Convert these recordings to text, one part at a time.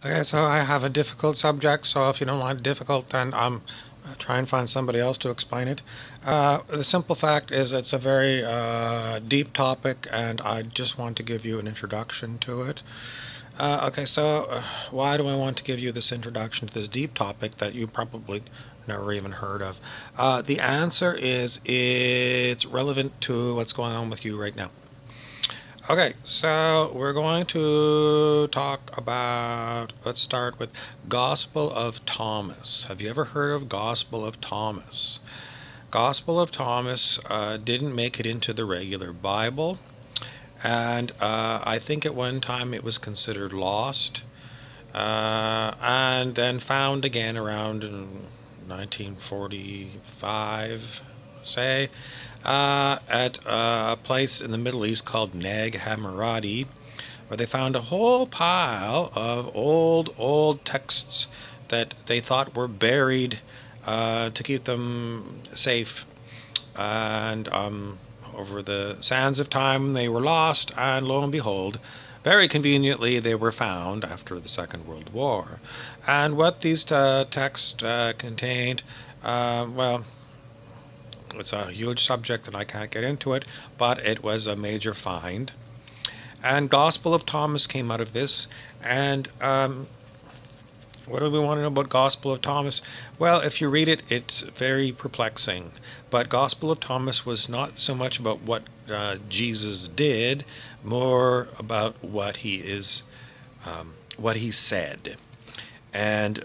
Okay, so I have a difficult subject, so if you don't want difficult, then try and find somebody else to explain it. The simple fact is it's a very deep topic, and I just want to give you an introduction to it. Okay, so why do I want to give you this introduction to this deep topic that you probably never even heard of? The answer is it's relevant to what's going on with you right now. Okay, so we're going to talk about, let's start with Gospel of Thomas. Have you ever heard of Gospel of Thomas? Gospel of Thomas didn't make it into the regular Bible, and I think at one time it was considered lost, and then found again around 1945, say, at a place in the Middle East called Nag Hammadi, where they found a whole pile of old texts that they thought were buried to keep them safe. And over the sands of time, they were lost, and lo and behold, very conveniently, they were found after the Second World War. And what these texts contained, well, it's a huge subject and I can't get into it, but it was a major find. And Gospel of Thomas came out of this. And what do we want to know about Gospel of Thomas? Well, if you read it, it's very perplexing. But Gospel of Thomas was not so much about what Jesus did, more about what he said. And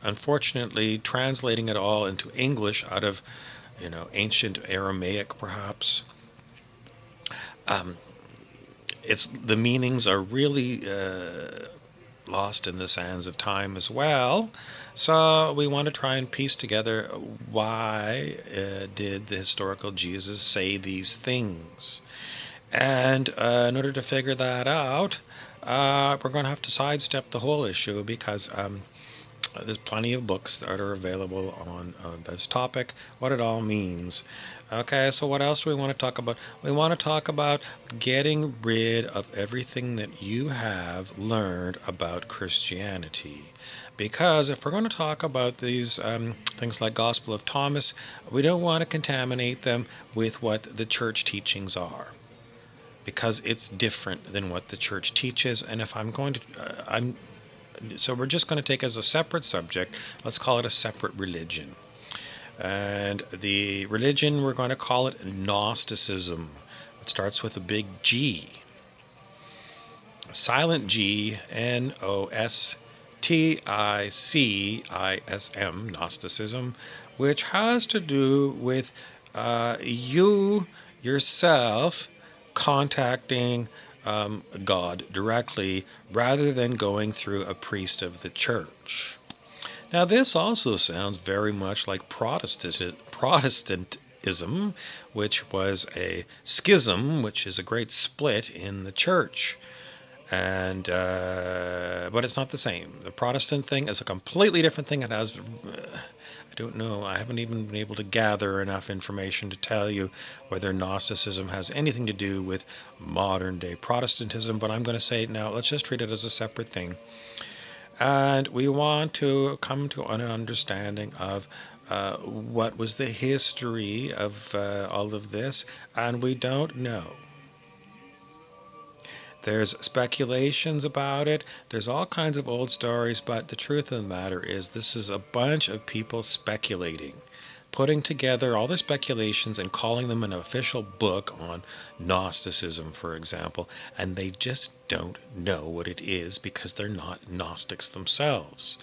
unfortunately, translating it all into English out of, ancient Aramaic, perhaps, um, it's the meanings are really lost in the sands of time as well. So we want to try and piece together why did the historical Jesus say these things. And in order to figure that out, we're going to have to sidestep the whole issue because there's plenty of books that are available on this topic, what it all means. Okay, so what else do we want to talk about? We want to talk about getting rid of everything that you have learned about Christianity. Because if we're going to talk about these things like Gospel of Thomas, we don't want to contaminate them with what the church teachings are, because it's different than what the church teaches. And if I'm going to, I'm so we're just going to take as a separate subject, let's call it a separate religion. And the religion, we're going to call it Gnosticism. It starts with a big G. A silent G, Gnosticism, Gnosticism, which has to do with you yourself contacting God directly rather than going through a priest of the church. Now, this also sounds very much like Protestantism, which was a schism, which is a great split in the church. And but it's not the same. The Protestant thing is a completely different thing. It has I don't know. I haven't even been able to gather enough information to tell you whether Gnosticism has anything to do with modern day Protestantism, but I'm going to say now, let's just treat it as a separate thing. And we want to come to an understanding of what was the history of all of this, and we don't know. There's speculations about it. There's all kinds of old stories, but the truth of the matter is this is a bunch of people speculating, putting together all their speculations and calling them an official book on Gnosticism, for example, and they just don't know what it is because they're not Gnostics themselves.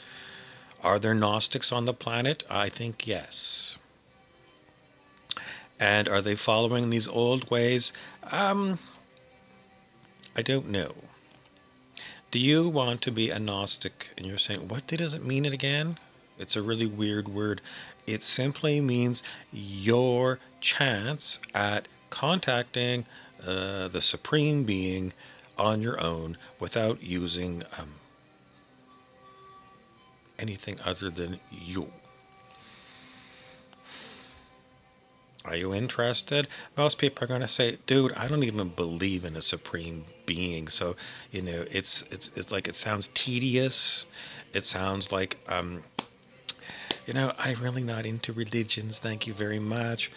Are there Gnostics on the planet? I think yes. And are they following these old ways? I don't know. Do you want to be a Gnostic? And you're saying, what does it mean again? It's a really weird word. It simply means your chance at contacting the Supreme Being on your own without using anything other than you. Are you interested? Most people are going to say, dude, I don't even believe in a supreme being. So, it's like it sounds tedious. It sounds like, I'm really not into religions. Thank you very much.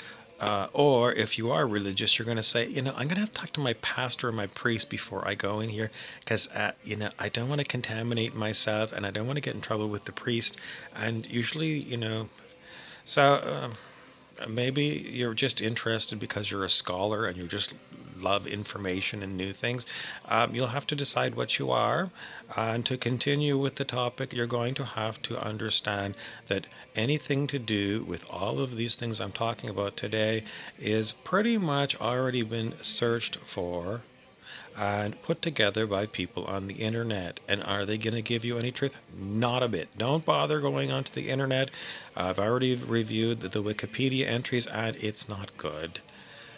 Or if you are religious, you're going to say, I'm going to have to talk to my pastor or my priest before I go in here because, I don't want to contaminate myself and I don't want to get in trouble with the priest. And usually, so maybe you're just interested because you're a scholar and you just love information and new things. You'll have to decide what you are. And to continue with the topic, you're going to have to understand that anything to do with all of these things I'm talking about today is pretty much already been searched for and put together by people on the internet. And are they going to give you any truth? Not a bit. Don't bother going onto the internet. I've already reviewed the Wikipedia entries and it's not good.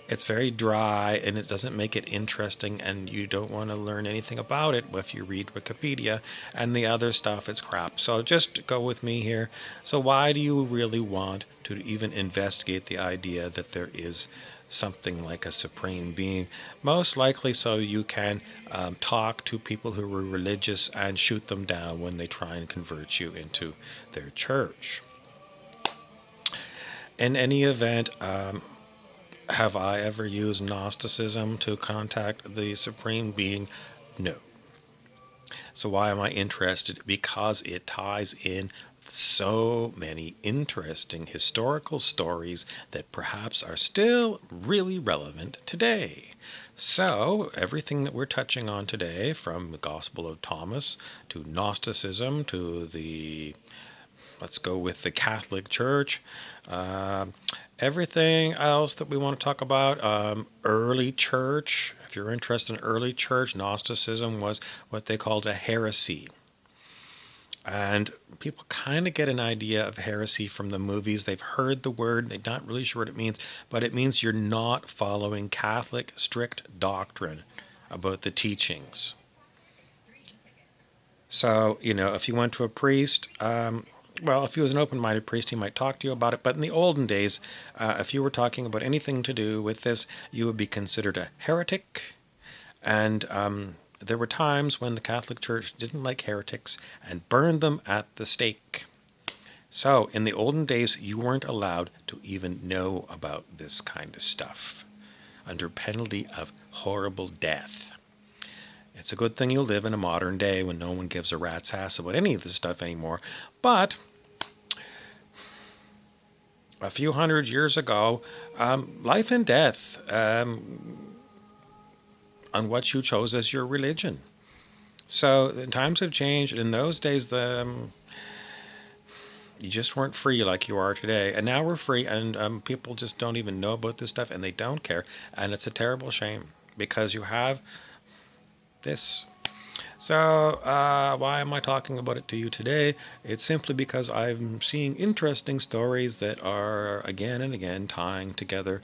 It's very dry and it doesn't make it interesting, and you don't want to learn anything about it if you read Wikipedia, and the other stuff is crap. So just go with me here. So why do you really want to even investigate the idea that there is something like a supreme being? Most likely so you can talk to people who were religious and shoot them down when they try and convert you into their church. In any event, have I ever used Gnosticism to contact the Supreme Being? No. So why am I interested? Because it ties in so many interesting historical stories that perhaps are still really relevant today. So everything that we're touching on today, from the Gospel of Thomas to Gnosticism to let's go with the Catholic Church. Everything else that we want to talk about, early church. If you're interested in early church, Gnosticism was what they called a heresy. And people kind of get an idea of heresy from the movies. They've heard the word, they're not really sure what it means, but it means you're not following Catholic strict doctrine about the teachings. So, if you went to a priest, if he was an open-minded priest, he might talk to you about it. But in the olden days, if you were talking about anything to do with this, you would be considered a heretic. And there were times when the Catholic Church didn't like heretics and burned them at the stake. So in the olden days, you weren't allowed to even know about this kind of stuff, under penalty of horrible death. It's a good thing you live in a modern day when no one gives a rat's ass about any of this stuff anymore. But a few hundred years ago, life and death on what you chose as your religion. So times have changed. In those days, you just weren't free like you are today. And now we're free, and people just don't even know about this stuff, and they don't care. And it's a terrible shame because you have this. So why am I talking about it to you today? It's simply because I'm seeing interesting stories that are again and again tying together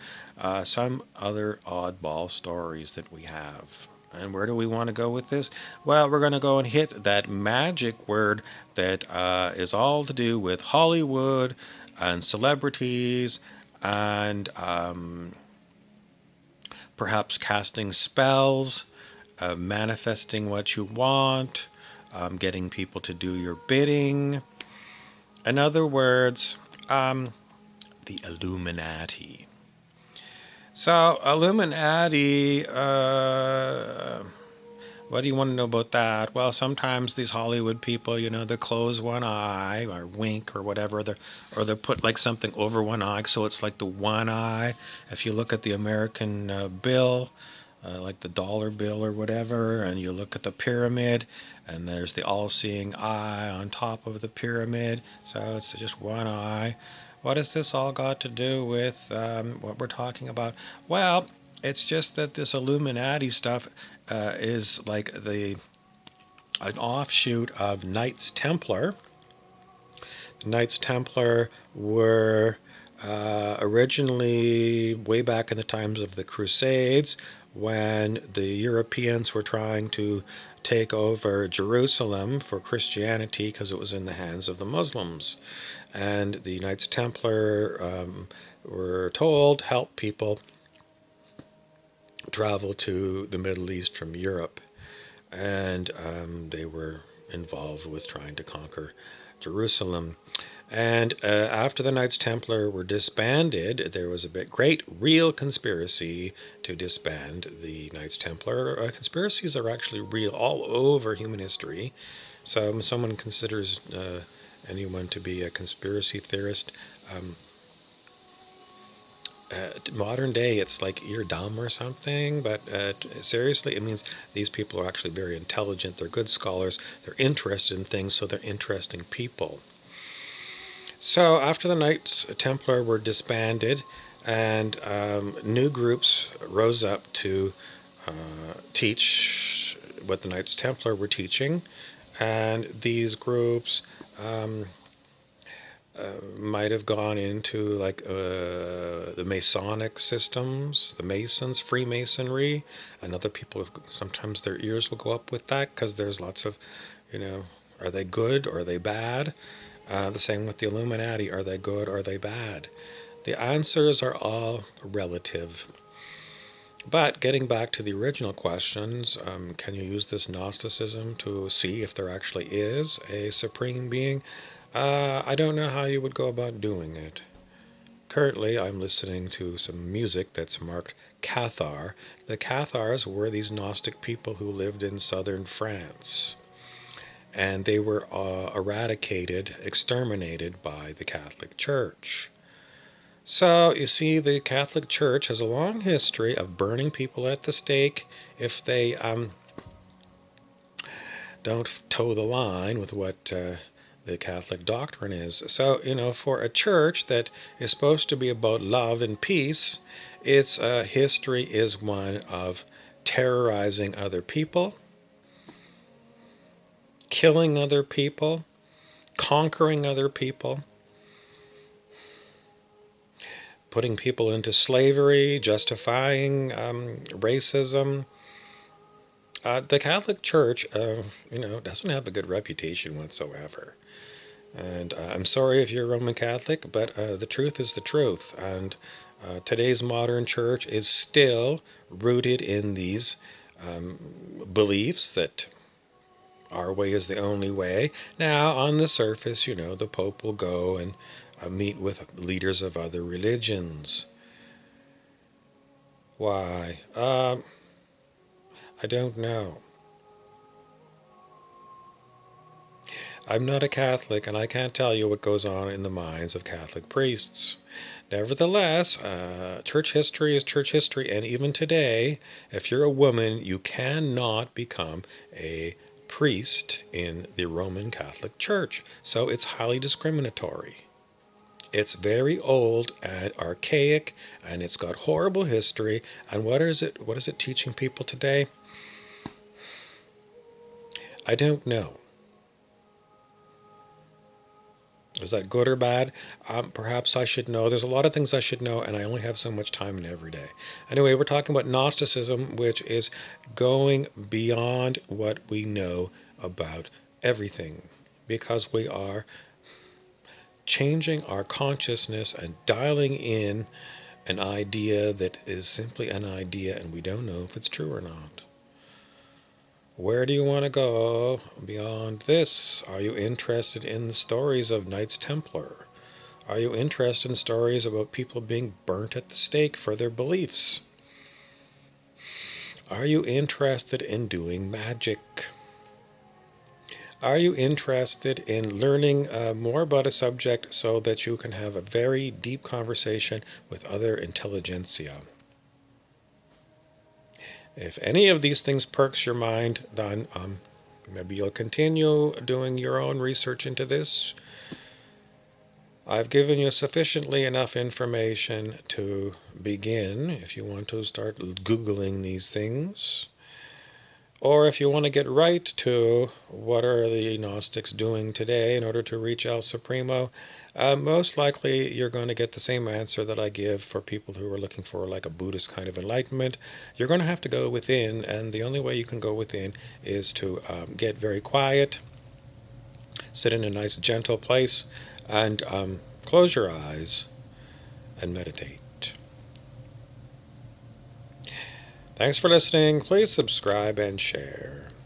some other oddball stories that we have. And where do we want to go with this? Well, we're going to go and hit that magic word that is all to do with Hollywood and celebrities and perhaps casting spells, manifesting what you want, getting people to do your bidding. In other words, the Illuminati. So, Illuminati, what do you want to know about that? Well, sometimes these Hollywood people, they close one eye or wink or whatever, or they put like something over one eye, so it's like the one eye. If you look at the American bill, like the dollar bill or whatever, and you look at the pyramid, and there's the all-seeing eye on top of the pyramid, so it's just one eye. What has this all got to do with what we're talking about? Well, it's just that this Illuminati stuff is like an offshoot of Knights Templar. Knights Templar were originally way back in the times of the Crusades, when the Europeans were trying to take over Jerusalem for Christianity because it was in the hands of the Muslims. And the Knights Templar were told help people travel to the Middle East from Europe. And they were involved with trying to conquer Jerusalem. And after the Knights Templar were disbanded, there was a great real conspiracy to disband the Knights Templar. Conspiracies are actually real all over human history. So someone considers anyone to be a conspiracy theorist. Modern day, it's like you're dumb or something, but seriously, it means these people are actually very intelligent. They're good scholars. They're interested in things, so they're interesting people. So after the Knights Templar were disbanded, and new groups rose up to teach what the Knights Templar were teaching, and these groups might have gone into like the Masonic systems, the Masons, Freemasonry, and other people, sometimes their ears will go up with that because there's lots of, are they good or are they bad? The same with the Illuminati, are they good or are they bad? The answers are all relative. But getting back to the original questions, can you use this Gnosticism to see if there actually is a supreme being? I don't know how you would go about doing it. Currently, I'm listening to some music that's marked Cathar. The Cathars were these Gnostic people who lived in southern France. And they were eradicated, exterminated by the Catholic Church. So, you see, the Catholic Church has a long history of burning people at the stake if they don't toe the line with what the Catholic doctrine is. So, for a church that is supposed to be about love and peace, its history is one of terrorizing other people, killing other people, conquering other people, putting people into slavery, justifying racism. The Catholic Church, doesn't have a good reputation whatsoever. And I'm sorry if you're Roman Catholic, but the truth is the truth. And today's modern church is still rooted in these beliefs that our way is the only way. Now, on the surface, the Pope will go and meet with leaders of other religions. Why? I don't know. I'm not a Catholic, and I can't tell you what goes on in the minds of Catholic priests. Nevertheless, church history is church history, and even today, if you're a woman, you cannot become a priest in the Roman Catholic Church. So it's highly discriminatory. It's very old and archaic, and it's got horrible history. And what is it teaching people today? I don't know. Is that good or bad? Perhaps I should know. There's a lot of things I should know, and I only have so much time in every day. Anyway, we're talking about Gnosticism, which is going beyond what we know about everything, because we are changing our consciousness and dialing in an idea that is simply an idea, and we don't know if it's true or not. Where do you want to go beyond this? Are you interested in the stories of Knights Templar? Are you interested in stories about people being burnt at the stake for their beliefs? Are you interested in doing magic? Are you interested in learning more about a subject so that you can have a very deep conversation with other intelligentsia? If any of these things perks your mind, then maybe you'll continue doing your own research into this. I've given you sufficiently enough information to begin if you want to start Googling these things. Or if you want to get right to what are the Gnostics doing today in order to reach El Supremo, most likely you're going to get the same answer that I give for people who are looking for like a Buddhist kind of enlightenment. You're going to have to go within, and the only way you can go within is to get very quiet, sit in a nice gentle place, and close your eyes and meditate. Thanks for listening. Please subscribe and share.